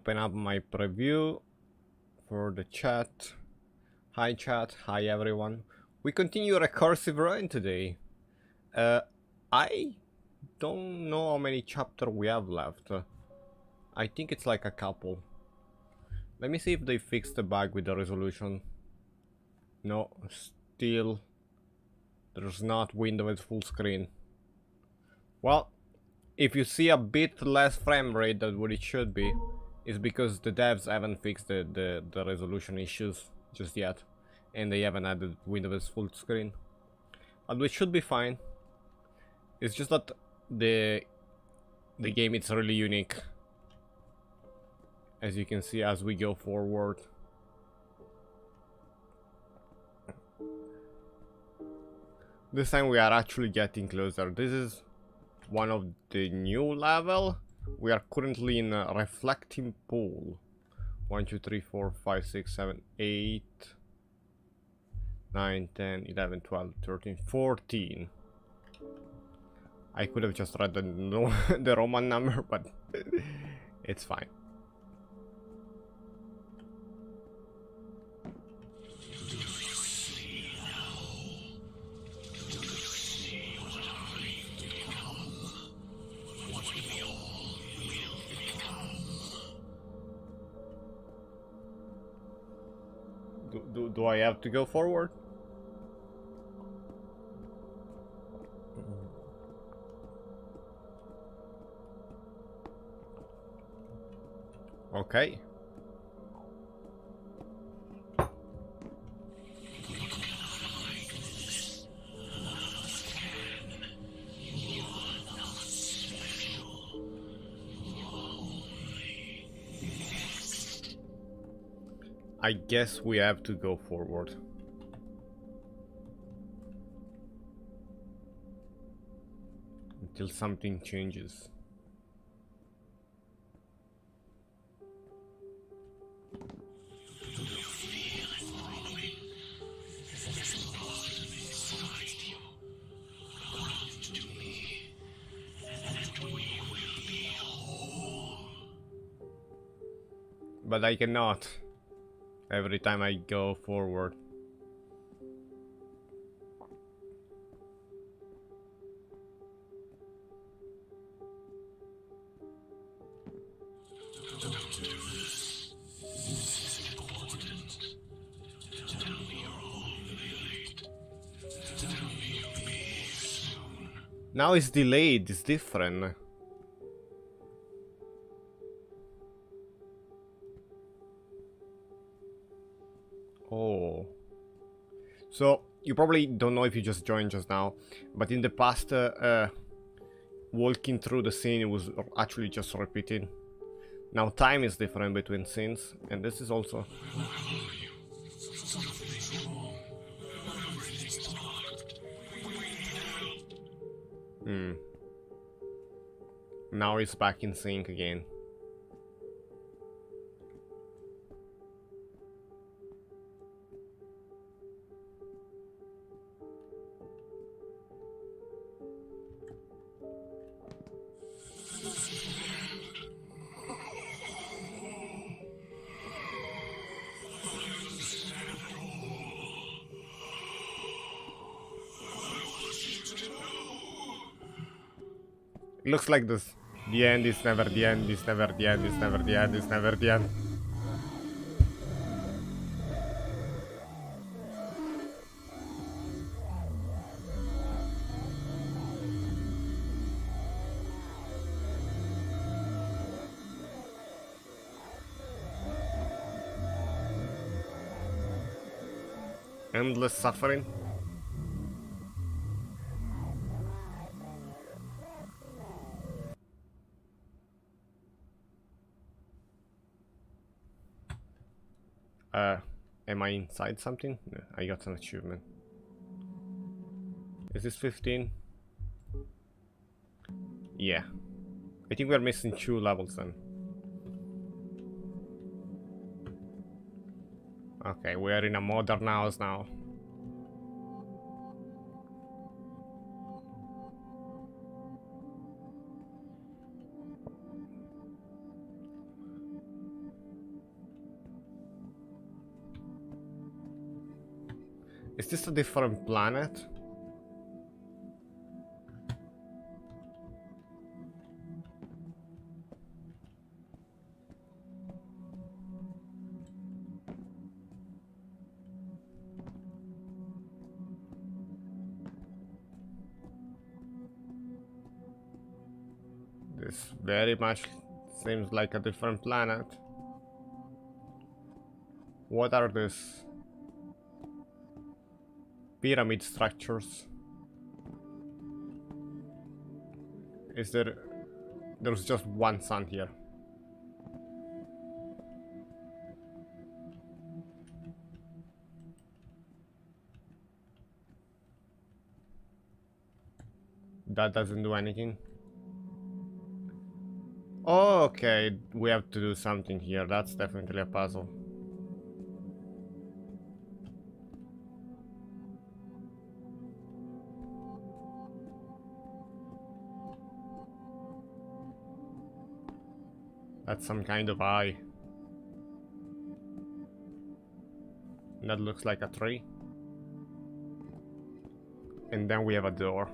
Open up my preview for the chat. Hi chat, hi everyone. We continue Recursive run today. I don't know how many chapters we have left. I think it's like a couple. Let me see if they fixed the bug with the resolution. No, still there's not Windows full screen. Well, if you see a bit less frame rate than what it should be, it's because the devs haven't fixed the resolution issues just yet, and they haven't added Windows full screen. Although it should be fine. It's just that the game is really unique, as you can see as we go forward. This time we are actually getting closer. This is one of the new level. We are currently in a reflecting pool. 1, 2, 3, 4, 5, 6, 7, 8, 9, 10, 11, 12, 13, 14. I could have just read the, the Roman number, but it's fine. Do I have to go forward? Okay. I guess we have to go forward. Until something changes. But I cannot. Every time I go forward. Now it's delayed, it's different. Oh. So, you probably don't know if you just joined just now, but in the past, walking through the scene was actually just repeating. Now time is different between scenes, and this is also... Now it's back in sync again. It looks like this. The end is never the end, is never the end, is never the end, is never the end. Endless suffering. Am I inside something? No, I got an achievement. Is this 15? Yeah. I think we're missing 2 levels then. Okay, we are in a modern house now. Is this a different planet? This very much seems like a different planet. What are these? Pyramid structures. Is there... There's just one sun here. That doesn't do anything. Oh, okay, we have to do something here. That's definitely a puzzle. That's some kind of eye. That looks like a tree. And then we have a door.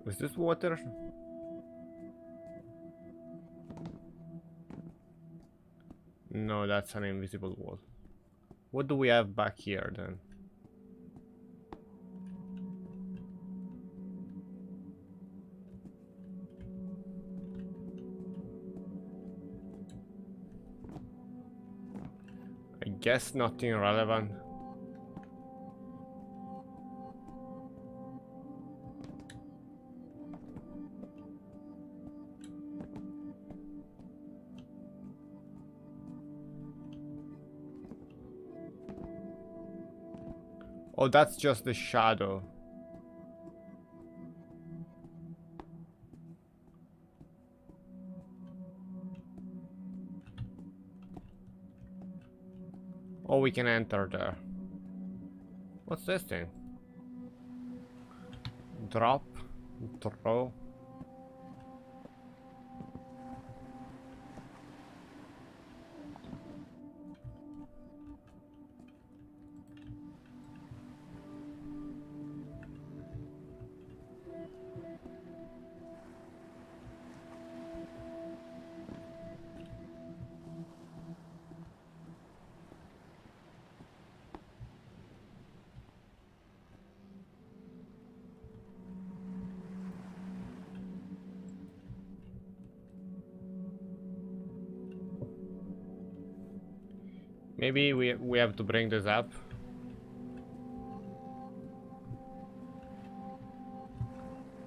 Is this water? No, that's an invisible wall. What do we have back here then? I guess nothing relevant. Oh, that's just the shadow. Oh, we can enter there. What's this thing? Drop, throw. Maybe we have to bring this up.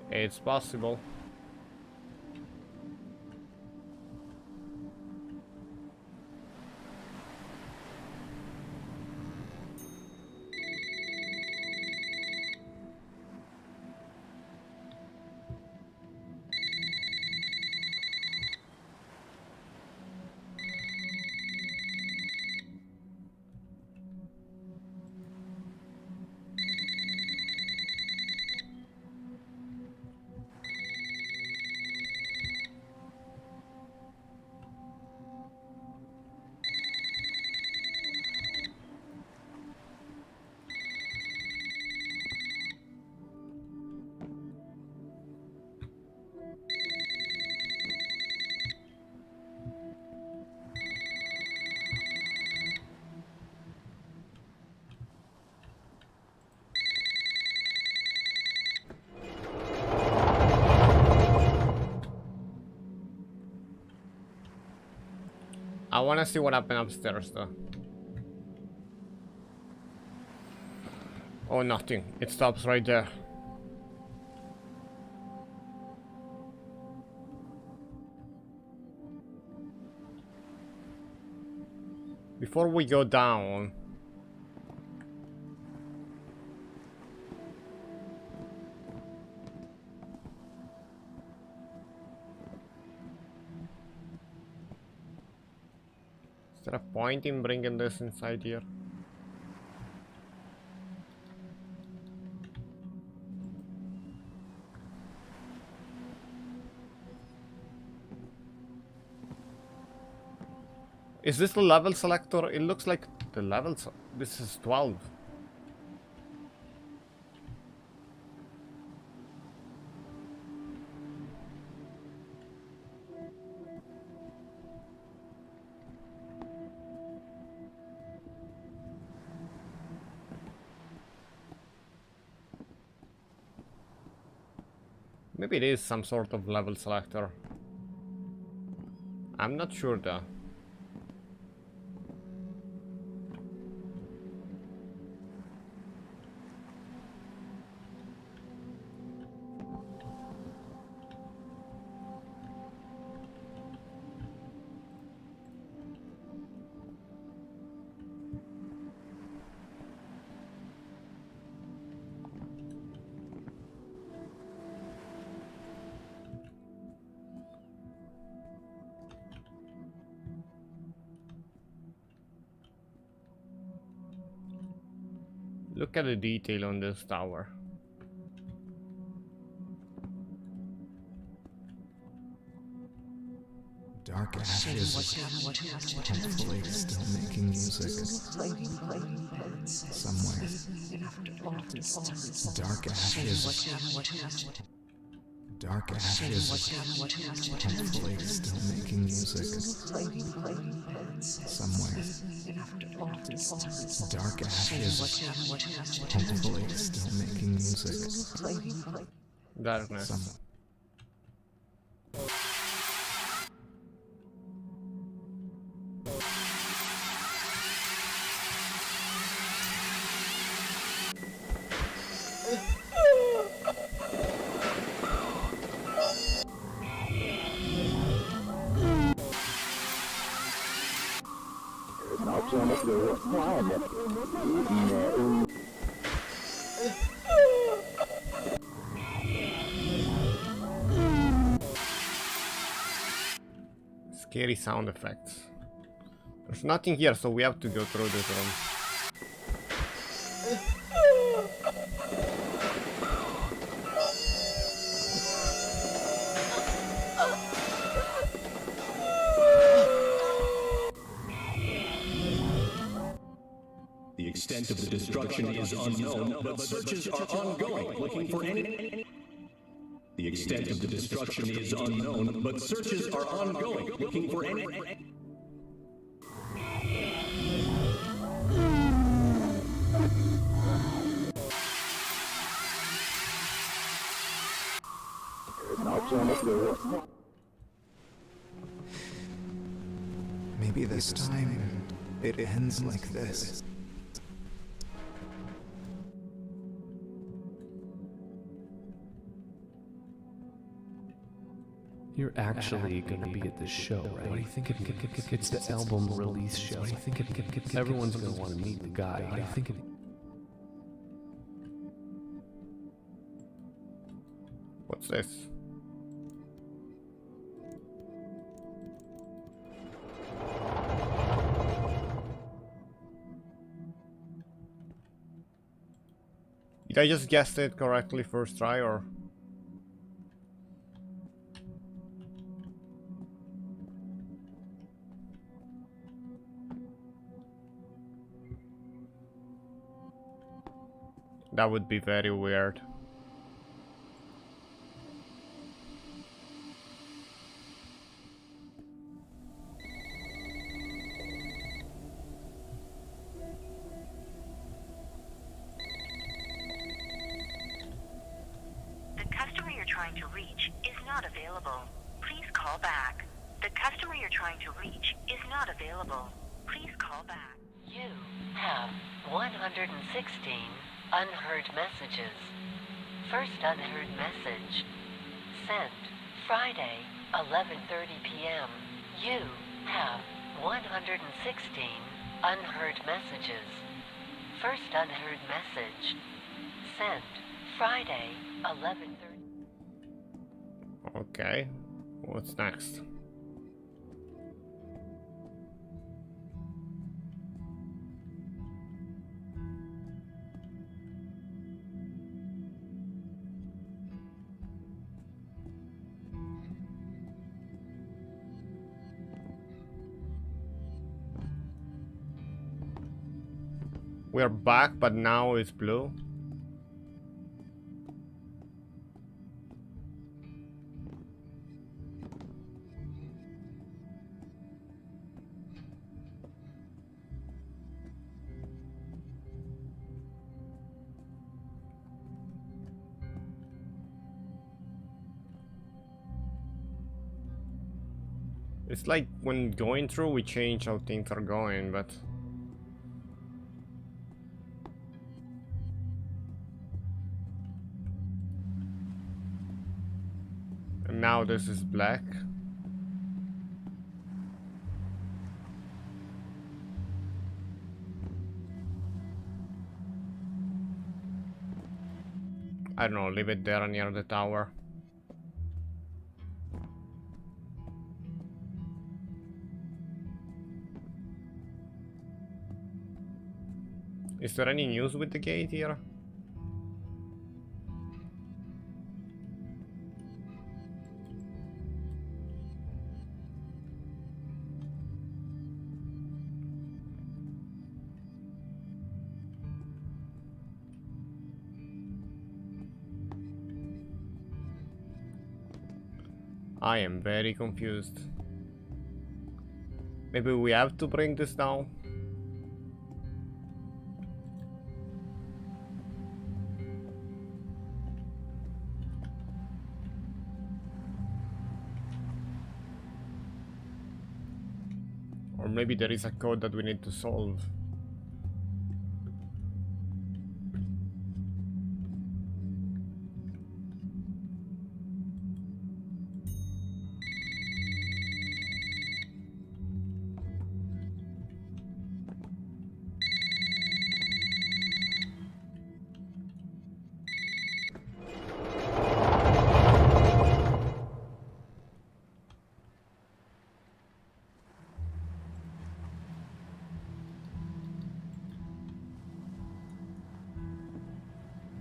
It's possible. I wanna see what happened upstairs though. Oh, nothing. It stops right there. Before we go down... Is there a point in bringing this inside here? Is this the level selector? It looks like the levels. This is 12. Maybe it is some sort of level selector. I'm not sure though. Look at the detail on this tower. Dark ashes, hopefully still making music somewhere. Dark ashes, hopefully still making music somewhere. Dark ashes, hopefully still making music. Darkness. Somewhere. Scary sound effects. There's nothing here, so we have to go through this room. The extent of the destruction is unknown, but searches are ongoing, looking for any... The extent of the destruction is unknown, but searches are ongoing, looking for any... Maybe this time it ends like this. You're actually gonna be at this show, right? What do you think it's the album release show? What do you think everyone's gonna want to meet the guy? What do you think What's this? Did I just guess it correctly first try, or? That would be very weird. The customer you're trying to reach is not available. Please call back. The customer you're trying to reach is not available. Please call back. You have 116 unheard messages. First unheard message. Sent Friday, 11:30 p.m. You have 116 unheard messages. First unheard message. Sent. Friday, 11:30. Okay. What's next? We're back, but now it's blue. It's like when going through, we change how things are going, but... And now this is black. I don't know, leave it there near the tower. Is there any news with the gate here? I am very confused. Maybe we have to bring this down? Or maybe there is a code that we need to solve.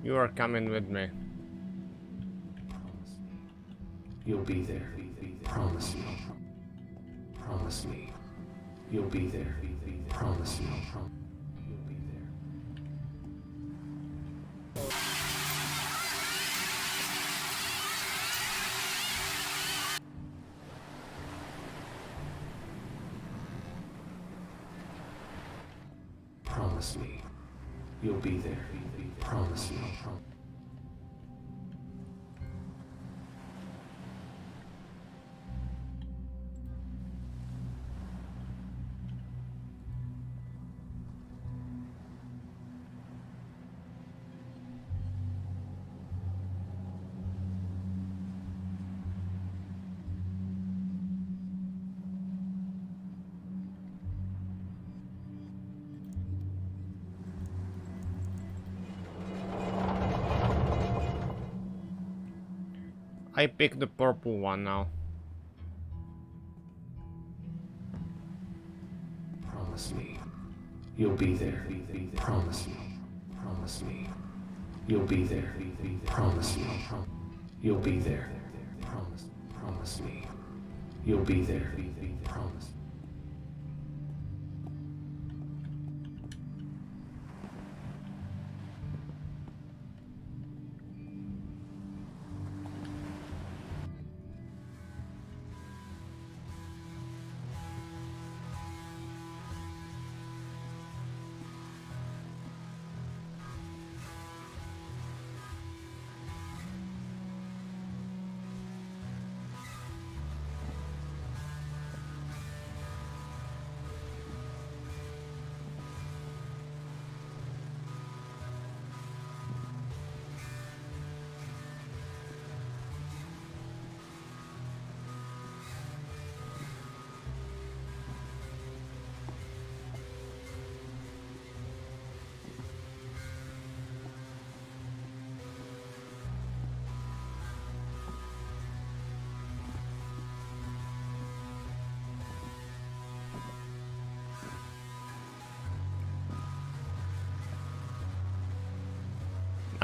You are coming with me. You'll be there. Promise me. Promise me. You'll be there. Promise me. You'll be there. Promise me. You'll be there. Promise me. I picked the purple one now. Promise me. You'll be there. Promise me. Promise me. You'll be there. Promise me. You'll be there. Promise me. You'll be there. Promise.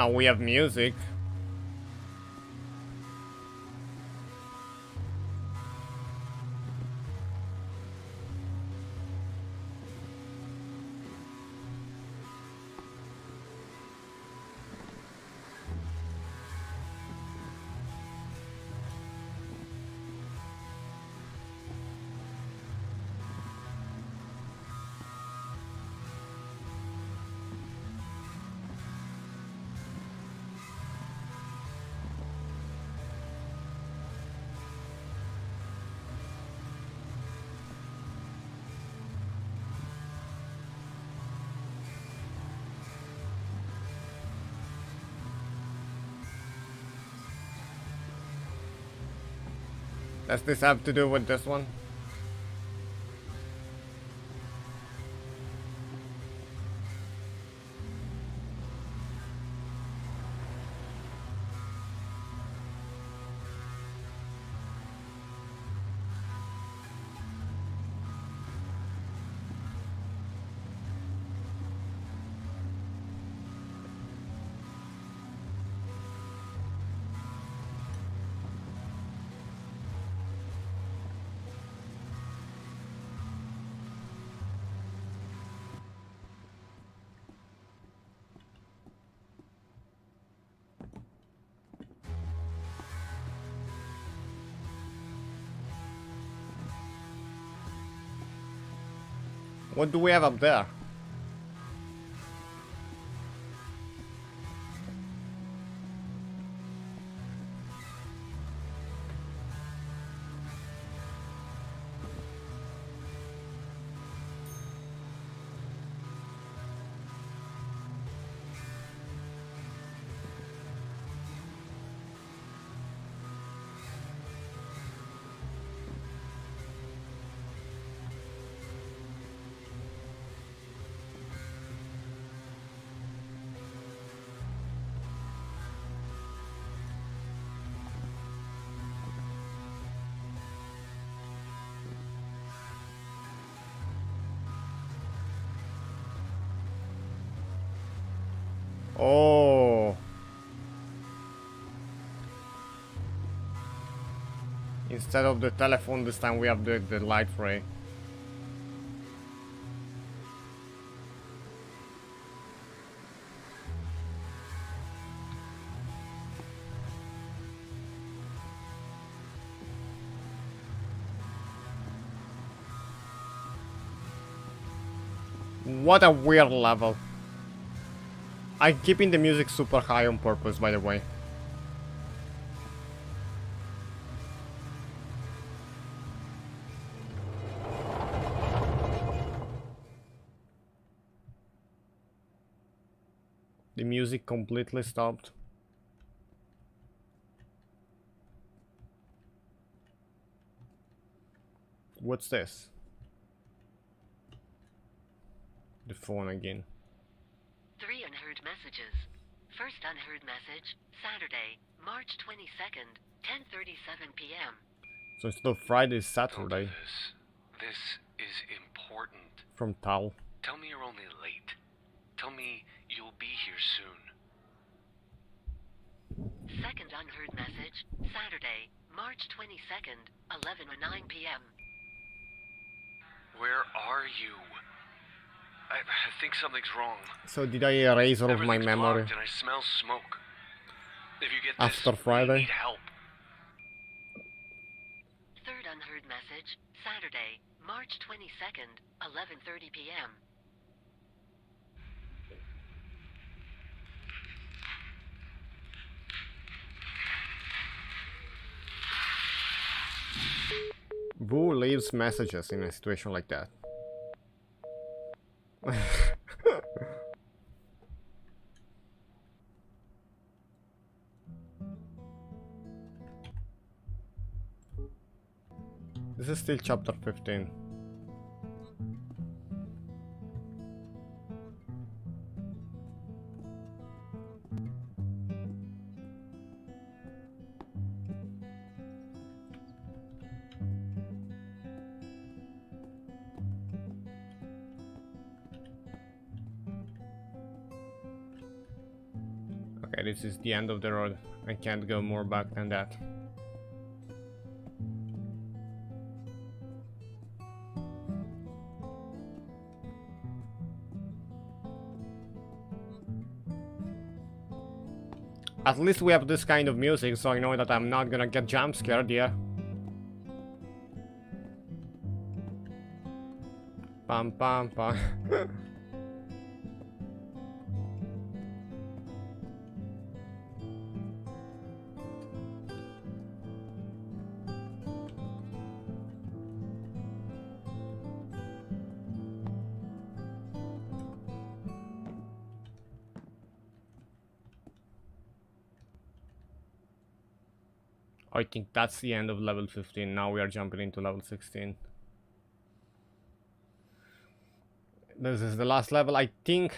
And we have music. Does this have to do with this one? What do we have up there? Oh. Instead of the telephone, this time we have the light ray. What a weird level. I'm keeping the music super high on purpose, by the way. The music completely stopped. What's this? The phone again. 3 unheard messages. First unheard message, Saturday, March 22nd, 10:37 p.m. So instead of Friday, it's Don't do Saturday. this. This is important. From Tal. Tell me you're only late. Tell me you'll be here soon. Second unheard message, Saturday, March 22nd, 11:09 p.m. Where are you? I think something's wrong. So did I erase all of my Everything's memory blocked and I smell smoke. If you get this, after we Friday? need help. Third unheard message, Saturday, March 22nd, 11:30 p.m. Who leaves messages in a situation like that? This is still chapter 15. Okay, this is the end of the road. I can't go more back than that. At least we have this kind of music, so I know that I'm not gonna get jump scared, yeah. Pam pam pam. I think that's the end of level 15. Now we are jumping into level 16. This is the last level, I think.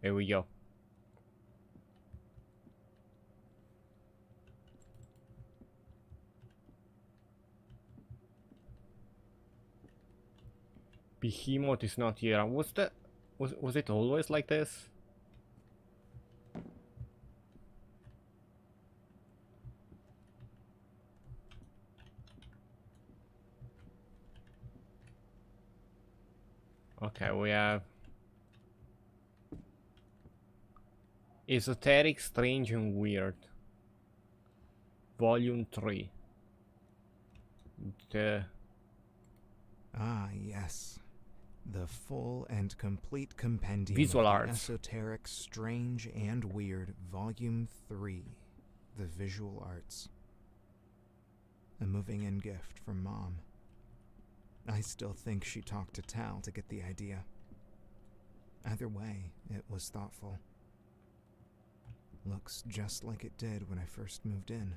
Here we go. Behemoth is not here. Was it always like this? Okay, we have Esoteric, Strange and Weird. Volume 3. Ah, yes. The full and complete compendium Visual of the arts. Esoteric, Strange and Weird, Volume 3. The Visual Arts. A moving in gift from Mom. I still think she talked to Tal to get the idea. Either way, it was thoughtful. Looks just like it did when I first moved in.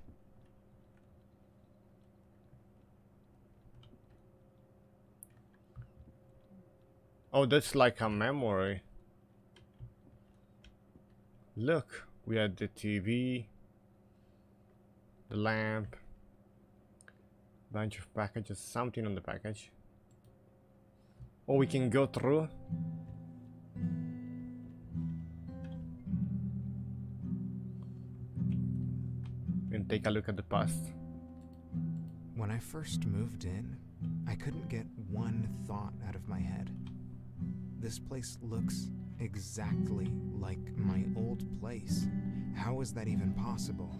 Oh, that's like a memory. Look, we had the TV, the lamp, bunch of packages, something on the package. Oh, we can go through. And take a look at the past. When I first moved in, I couldn't get one thought out of my head. This place looks exactly like my old place. How is that even possible?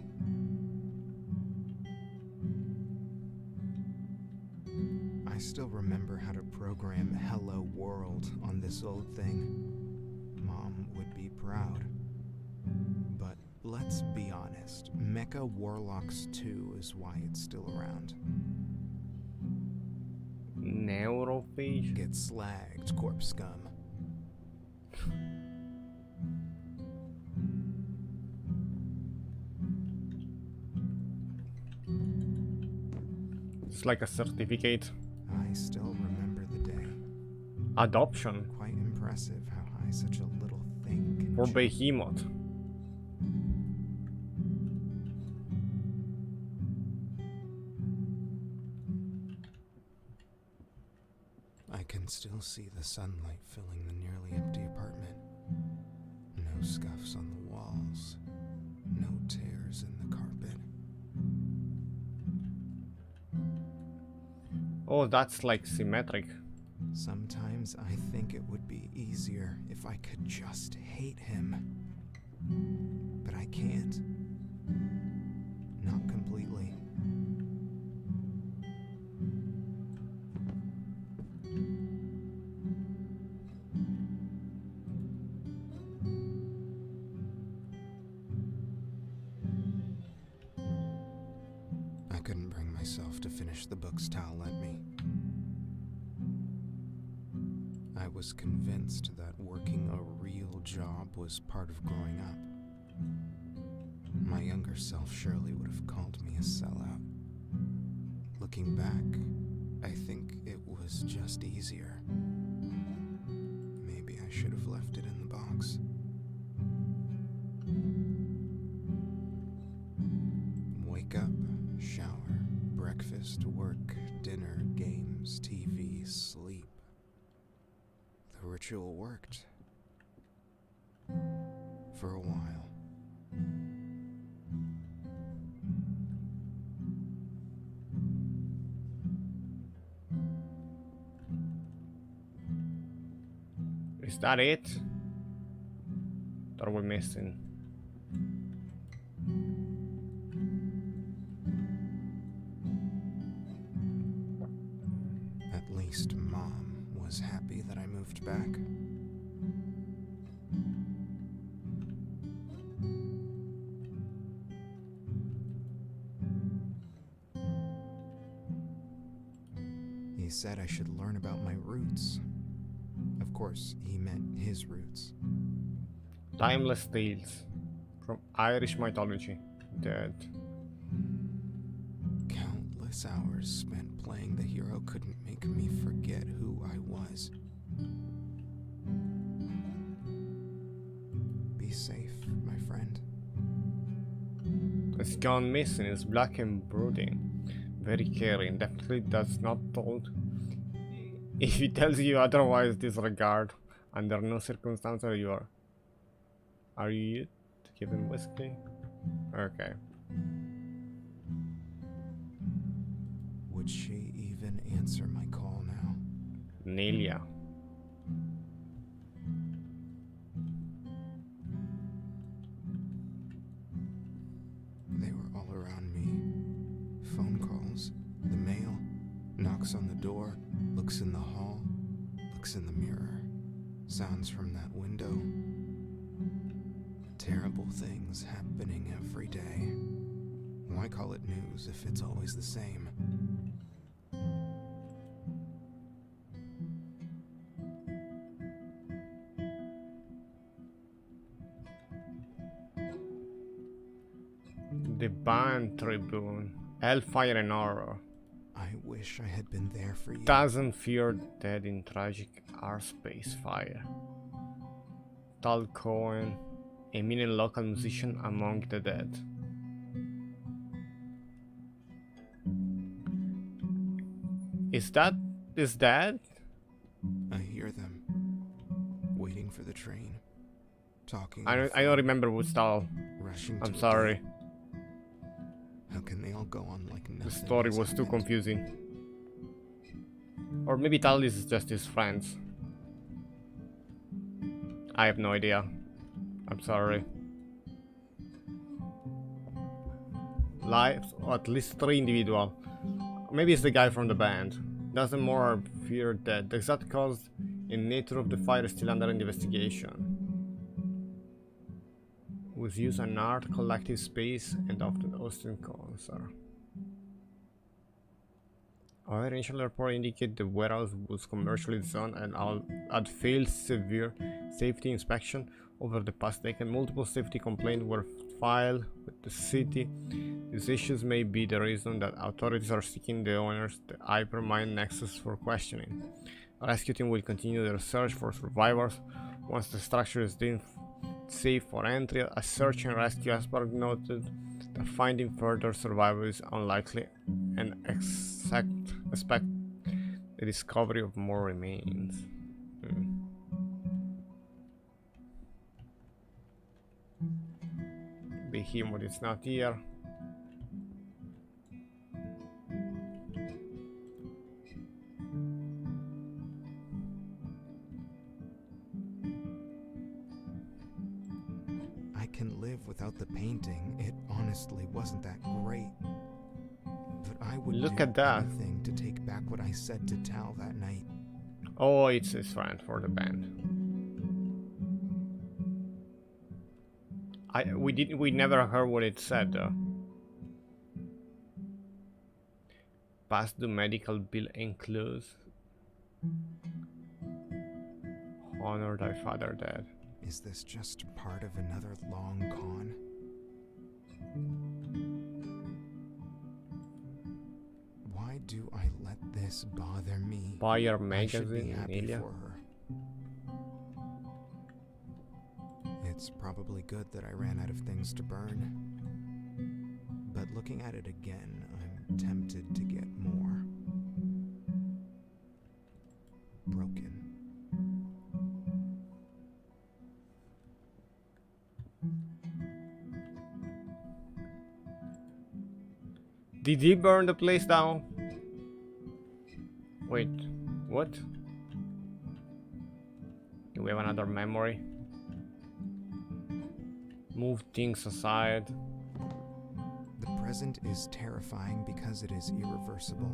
I still remember how to program Hello World on this old thing. Mom would be proud. But let's be honest, Mecha Warlocks 2 is why it's still around. Neurophage? Get slagged, corpse scum. It's like a certificate. I still remember the day. Adoption Quite impressive how high such a little thing can for jump. Behemoth. I can still see the sunlight filling the nearly empty apartment. No scuffs on the walls. No tears in the carpet. Oh, that's like symmetric. Sometimes I think it would be easier if I could just hate him. But I can't. Not completely. I couldn't bring myself to finish the books Tal lent me. I was convinced that working a real job was part of growing up. My younger self surely would have called me a sellout. Looking back, I think it was just easier. Maybe I should have left it in the box. Wake up, shower, breakfast, work, dinner, games, TV, sleep. ritual worked. For a while. Is that it? What are we missing? At least Mom was happy that I moved back. He said I should learn about my roots. Of course, he meant his roots. Timeless tales from Irish mythology. Dead. Countless hours spent playing the hero couldn't make me forget who I was. Be safe, my friend. It's gone missing. It's black and brooding. Very caring. Definitely does not told. If he tells you otherwise, disregard. Under no circumstance are you are. Are you to give him whiskey? Okay. Would she even answer my call now? Nelia. They were all around me. Phone calls, the mail, knocks on the door, looks in the hall, looks in the mirror, sounds from that window. Terrible things happening every day. Why call it news if it's always the same? The Band Tribune. Hellfire and Horror. I wish I had been there for you. Doesn't fear dead in tragic airspace fire. Tal Cohen, eminent local musician among the dead. Is that? I hear them, waiting for the train, talking. I don't remember who's Tal. Rushing. I'm to a sorry. date. How can they all go on like nothing? The story has was too happened? confusing. Or maybe Tal is just his friends. I have no idea. I'm sorry. Lives, or at least 3 individual. Maybe it's the guy from the band. Doesn't more fear dead. The exact cause and nature of the fire is still under investigation. Was used an art collective space and often hosting concert. Our initial report indicated the warehouse was commercially zoned and had failed severe safety inspection over the past decade. Multiple safety complaints were filed with the city. These issues may be the reason that authorities are seeking the owners the Hypermind Nexus for questioning. A rescue team will continue their search for survivors. Once the structure is deemed safe for entry, a search and rescue expert noted that finding further survivors is unlikely and expect the discovery of more remains. Behemoth is not here. I can live without the painting. It honestly wasn't that great. But I would Look do at that. anything to take back what I said to Tal that night. Oh, it's his friend for the band. We never heard what it said though. Past the medical bill enclosed. Honor thy father dead. Is this just part of another long con? Why do I let this bother me? Buy your I should be magazine, happy Nelia. for her. It's probably good that I ran out of things to burn. But looking at it again, I'm tempted to get more. Broken. Did he burn the place down? Wait, what? Do we have another memory? Move things aside. The present is terrifying because it is irreversible,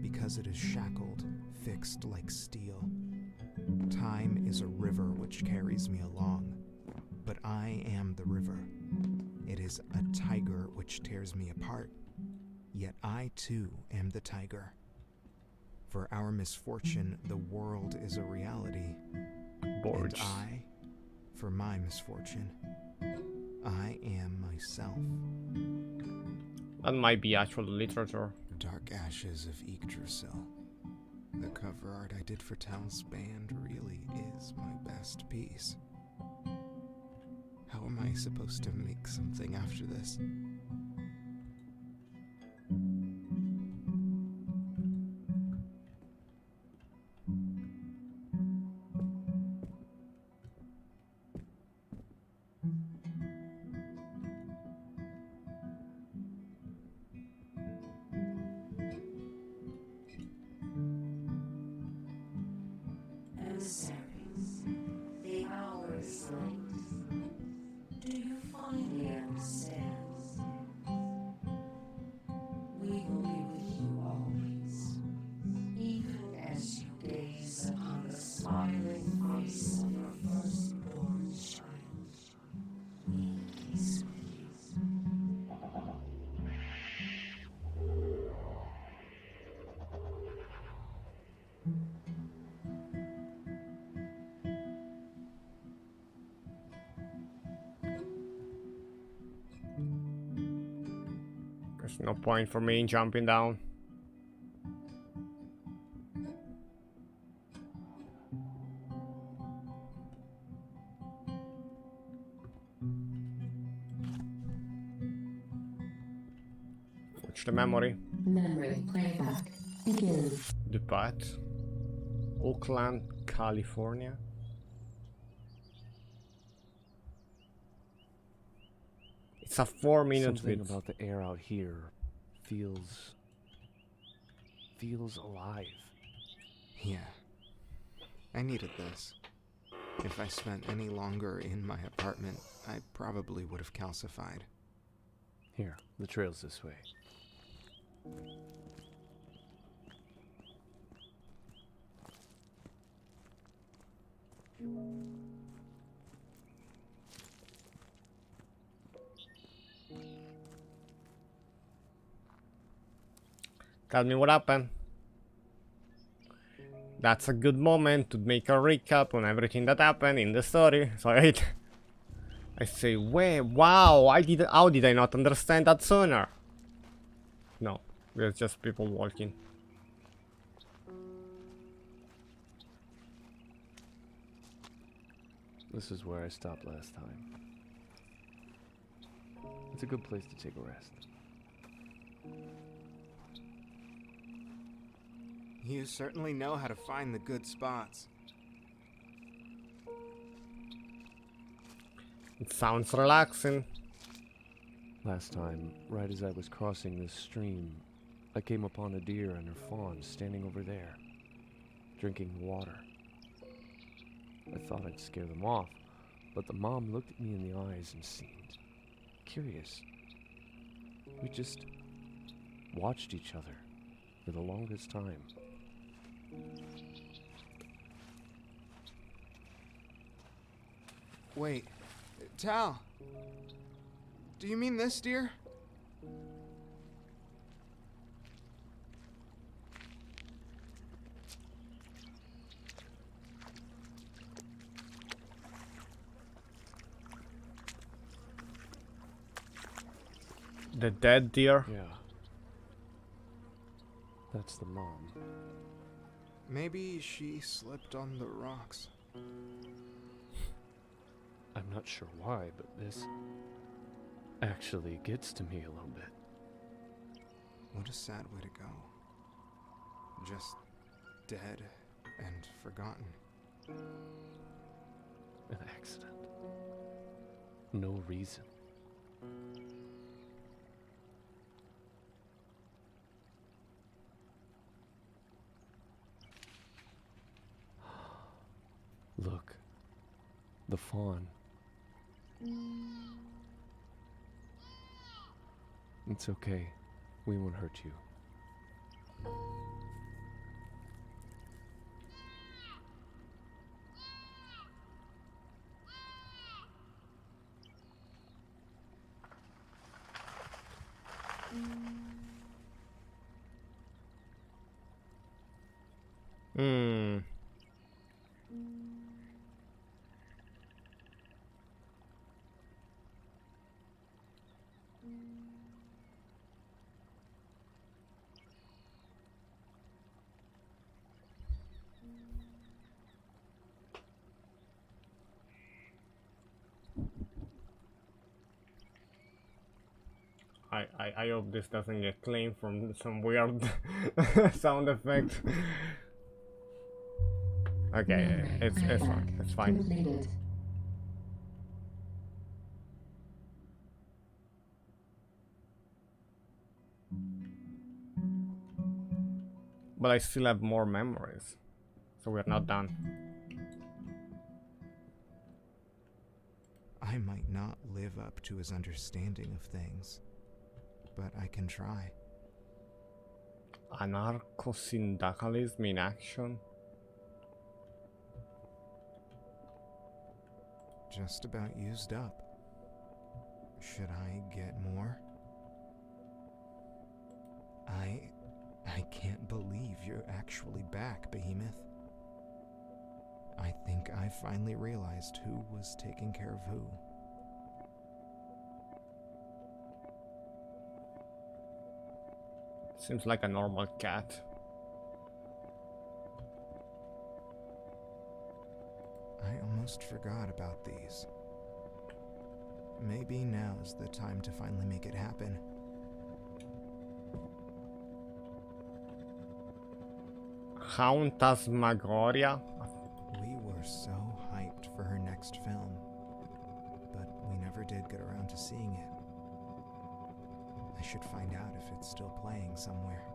because it is shackled, fixed like steel. Time is a river which carries me along, but I am the river. It is a tiger which tears me apart, yet I too am the tiger. For our misfortune, the world is a reality, Borge. and I, for my misfortune, I am myself. That might be actual literature. Dark Ashes of Yggdrasil. The cover art I did for Tal's band really is my best piece. How am I supposed to make something after this? Emissaries, the hour is late. Do you finally understand? We will be with you always, even as you gaze upon the smiling face of your firstborn child. We peace with you. There's no point for me in jumping down. Watch the memory. Memory playback begins. Dupat. Oakland, California. It's a 4-minute Something bit. about the air out here feels alive. Yeah, I needed this. If I spent any longer in my apartment, I probably would have calcified. Here, the trail's this way. Tell me what happened. That's a good moment to make a recap on everything that happened in the story. So I say, wow, how did I not understand that sooner? No, we're just people walking. This is where I stopped last time. It's a good place to take a rest. You certainly know how to find the good spots. It sounds relaxing. Last time, right as I was crossing this stream, I came upon a deer and her fawn standing over there, drinking water. I thought I'd scare them off, but the mom looked at me in the eyes and seemed curious. We just watched each other for the longest time. Wait, Tal, do you mean this deer? The dead deer. Yeah. That's the mom. Maybe she slipped on the rocks. I'm not sure why, but this actually gets to me a little bit. What a sad way to go. Just dead and forgotten. An accident. no reason. Look, the fawn. It's okay. We won't hurt you. Hmm. I hope this doesn't get claimed from some weird sound effect. Okay, it's fine. It's fine. Completed. But I still have more memories, so we're not done. I might not live up to his understanding of things, but I can try. Anarcho-syndicalism in action? Just about used up. Should I get more? I can't believe you're actually back, Behemoth. I think I finally realized who was taking care of who. Seems like a normal cat. I almost forgot about these. Maybe now's the time to finally make it happen. Phantasmagoria? We were so hyped for her next film, but we never did get around to seeing it. I should find out if it's still playing somewhere.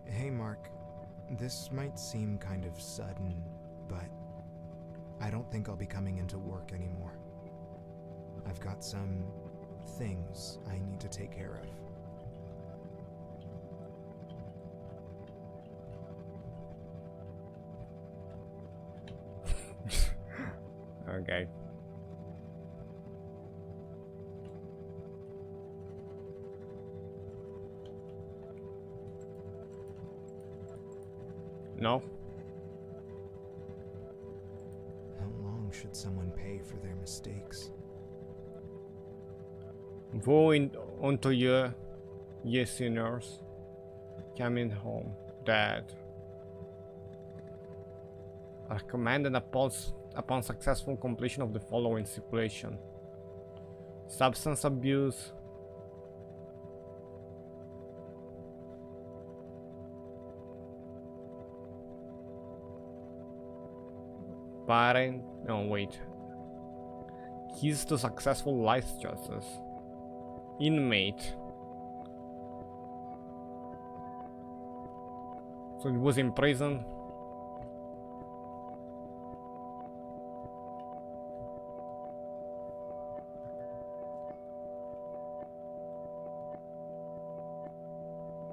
Hey Mark, this might seem kind of sudden, but I don't think I'll be coming into work anymore. I've got some things I need to take care of. Okay. No? How long should someone pay for their mistakes? Woe unto you, ye sinners, coming home, dead. Are commanded upon successful completion of the following stipulation: substance abuse, keys to successful life choices, inmate. So it was in prison.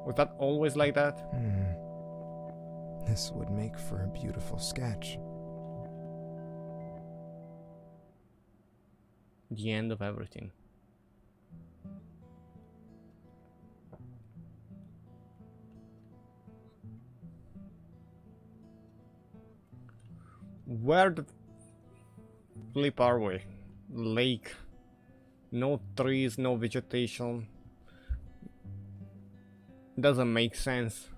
Was that always like that? This would make for a beautiful sketch. The end of everything. Where the flip are we? Lake. No trees, no vegetation. Doesn't make sense.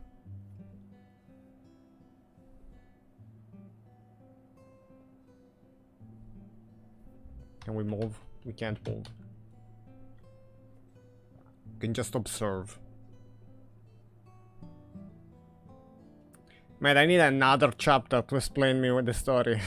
Can we move? We can't move. We can just observe. Man, I need another chapter to explain me with the story.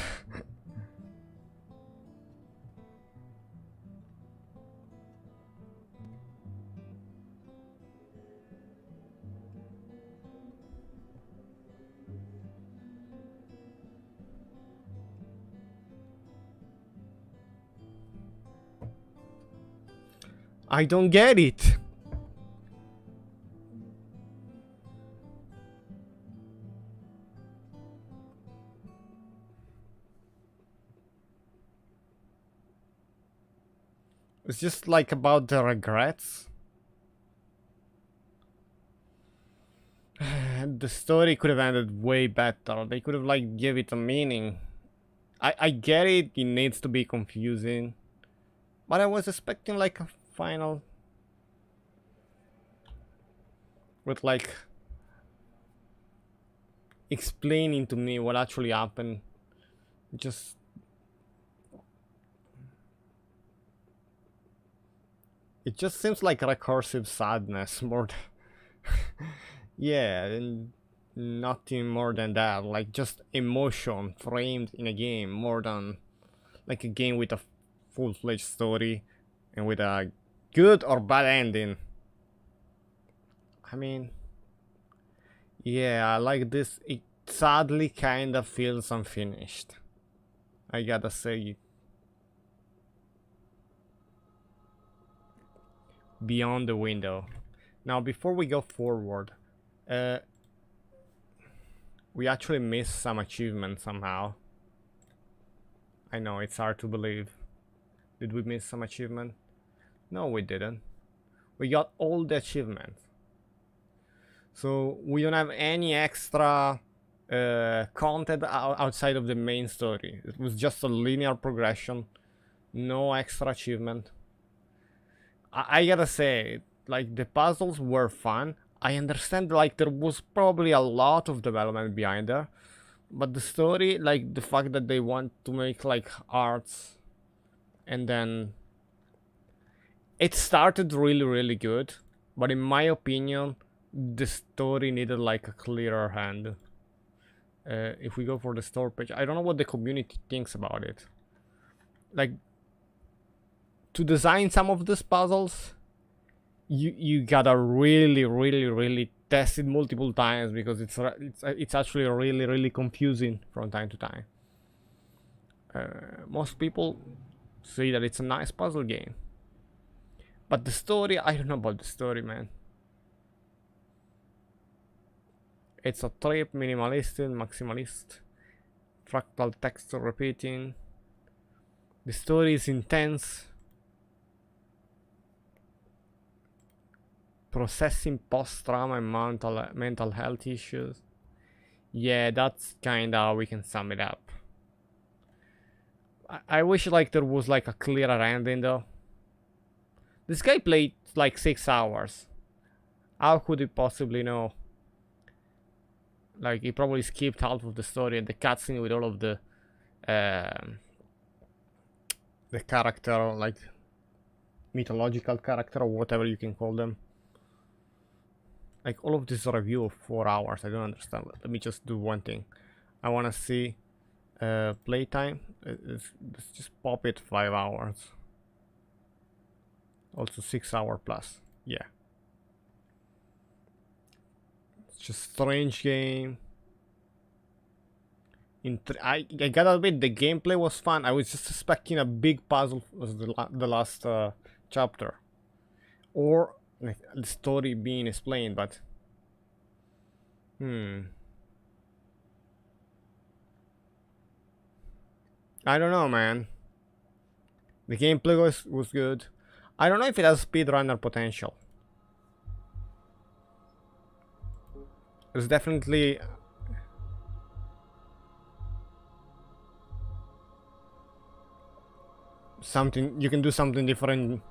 I don't get it. It's just like about the regrets. The story could have ended way better. They could have like give it a meaning. I get it, it needs to be confusing. But I was expecting like a final with like explaining to me what actually happened. Just it just seems like recursive sadness more than yeah, and nothing more than that. Like just emotion framed in a game more than like a game with a full-fledged story and with a good or bad ending. I mean, yeah, like this, it sadly kind of feels unfinished. I gotta say. Beyond the window. Now, before we go forward, we actually missed some achievements somehow. I know, it's hard to believe. Did we miss some achievement? No, we didn't. We got all the achievements. So we don't have any extra content outside of the main story. It was just a linear progression. No extra achievement. I gotta say, like, the puzzles were fun. I understand, like, there was probably a lot of development behind there. But the story, like, the fact that they want to make, like, arts. And then it started really, really good. But in my opinion, the story needed, like, a clearer hand. If we go for the store page, I don't know what the community thinks about it. Like, to design some of these puzzles, you gotta really test it multiple times, because it's actually really confusing from time to time. Most people say that it's a nice puzzle game, but the story, I don't know about the story, man. It's a trip, minimalist, maximalist, fractal texture repeating. The story is intense. Processing post-trauma and mental health issues. Yeah, that's kinda how we can sum it up. I wish like there was like a clearer ending though. This guy played like 6 hours. How could he possibly know? Like, he probably skipped half of the story and the cutscene with all of the character, like mythological character or whatever you can call them. Like, all of this review of 4 hours, I don't understand. Let me just do one thing. I wanna see playtime. Let's just pop it 5 hours. Also 6 hour plus. Yeah. It's just strange game. I gotta admit, the gameplay was fun. I was just expecting a big puzzle as the last chapter, or like, the story being explained, but I don't know, man. The gameplay was good. I don't know if it has speedrunner potential. It's definitely something you can do, something different.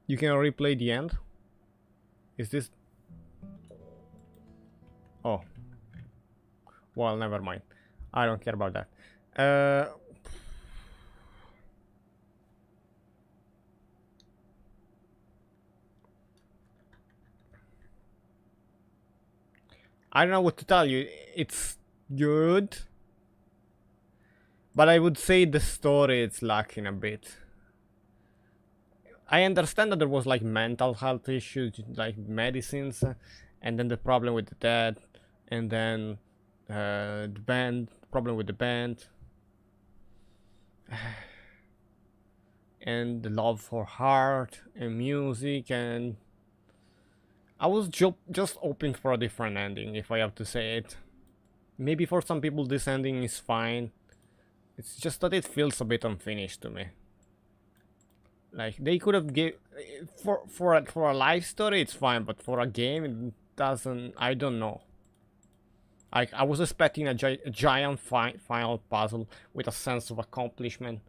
You can replay the end. Is this? Oh, well, never mind. I don't care about that. I don't know what to tell you. It's good, but I would say the story is lacking a bit. I understand that there was like mental health issues, like medicines, and then the problem with the dad, and then the band, problem with the band, and the love for art and music, and I was just hoping for a different ending, if I have to say it. Maybe for some people this ending is fine. It's just that it feels a bit unfinished to me. Like they could have give for a life story it's fine, but for a game it doesn't. I don't know. I was expecting a giant final puzzle with a sense of accomplishment,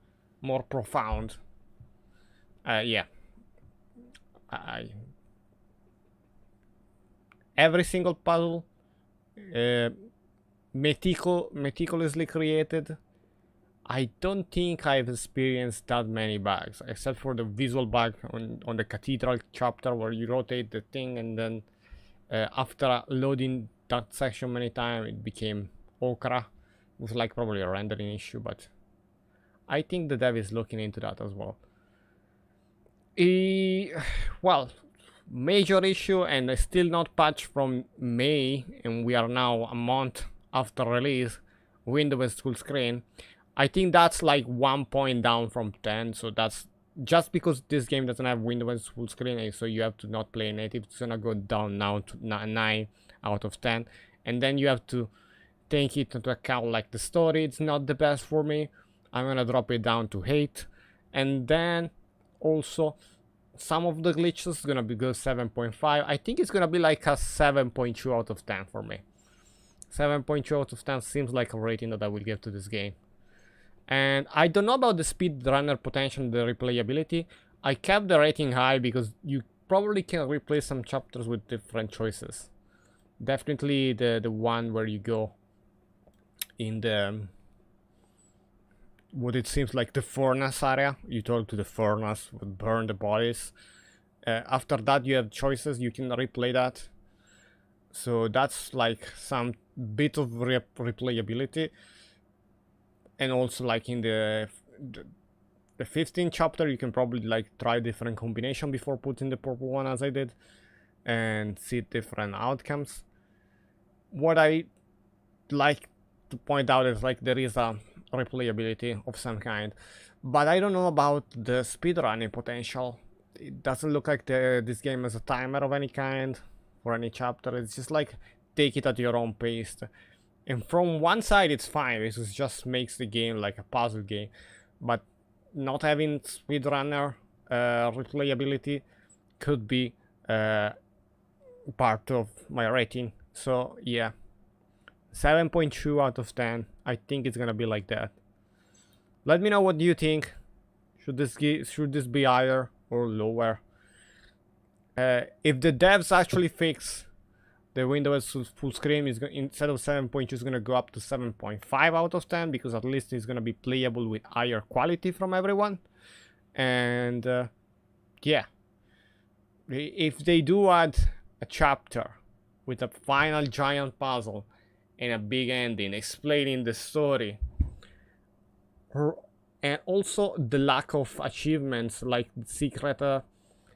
more profound. Yeah. Every single puzzle, meticulously created. I don't think I've experienced that many bugs, except for the visual bug on the cathedral chapter where you rotate the thing and then after loading that section many times it became okra. It was like probably a rendering issue, but I think the dev is looking into that as well. Well, major issue, and still not patched from May, and we are now a month after release. Windows full screen. I think that's like 1 point down from 10, so that's just because this game doesn't have Windows full screen, so you have to not play native. It's gonna go down now to 9 out of 10, and then you have to take it into account like the story. It's not the best for me. I'm gonna drop it down to 8, and then also some of the glitches gonna be good 7.5. I think it's gonna be like a 7.2 out of 10 for me. 7.2 out of 10 seems like a rating that I will give to this game. And I don't know about the speedrunner potential and the replayability. I kept the rating high because you probably can replay some chapters with different choices. Definitely the one where you go in the what it seems like the furnace area. You talk to the furnace, would burn the bodies. After that you have choices, you can replay that. So that's like some bit of replayability. And also like in the 15th chapter you can probably like try different combination before putting the purple one as I did and see different outcomes. What I like to point out is like there is a replayability of some kind, but I don't know about the speedrunning potential. It doesn't look like this game has a timer of any kind for any chapter. It's just like take it at your own pace. And from one side it's fine, it just makes the game like a puzzle game, but not having speedrunner replayability could be part of my rating. So yeah, 7.2 out of 10. I think it's gonna be like that. Let me know what you think. Should this be higher or lower? If the devs actually fix the Windows full screen, is instead of 7.2 is gonna go up to 7.5 out of 10, because at least it's gonna be playable with higher quality from everyone. And yeah, if they do add a chapter with a final giant puzzle and a big ending explaining the story, and also the lack of achievements, like the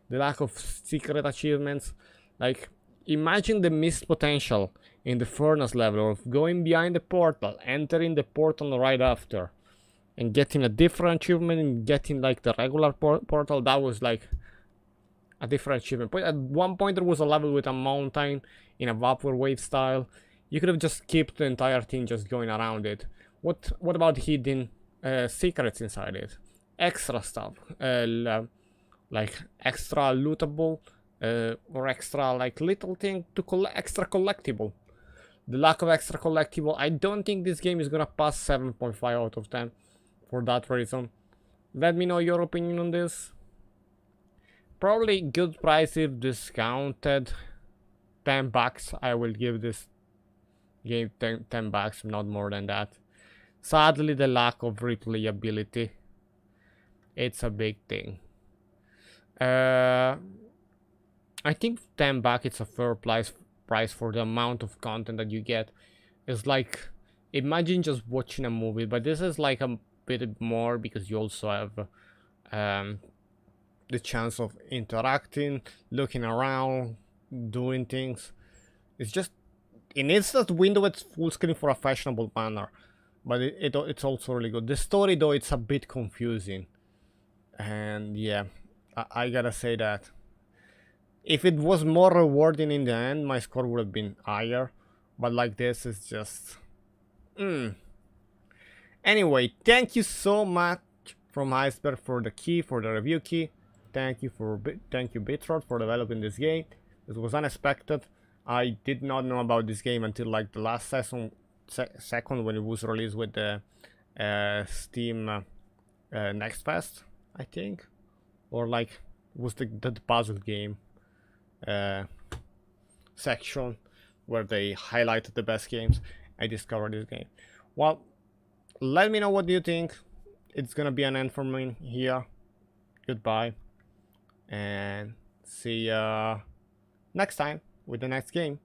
lack of secret achievements, like imagine the missed potential in the furnace level of going behind the portal, entering the portal right after, and getting a different achievement and getting like the regular portal. That was like a different achievement. But at one point there was a level with a mountain in a vaporwave style. You could have just kept the entire thing just going around it. What about hidden secrets inside it? Extra stuff, like extra lootable, or extra like little thing to collect, extra collectible. The lack of extra collectible, I don't think this game is gonna pass 7.5 out of 10 for that reason. Let me know your opinion on this. Probably good price if discounted. $10. I will give this game $10, not more than that. Sadly, the lack of replayability, it's a big thing. I think $10 it's a fair price price for the amount of content that you get. It's like, imagine just watching a movie, but this is like a bit more because you also have the chance of interacting, looking around, doing things. It's just, it needs that window at full screen for a fashionable manner, but it's also really good. The story though, it's a bit confusing, and yeah, I gotta say that if it was more rewarding in the end, my score would have been higher, but like this is just Anyway, thank you so much from Iceberg for the key, for the review key. Thank you Bitrot for developing this game. It was unexpected. I did not know about this game until like the last second when it was released with the Steam Next Fest, I think, or like it was the puzzle game section where they highlighted the best games. I discovered this game. Well, let me know what you think. It's gonna be an end for me here. Goodbye, and see ya next time with the next game.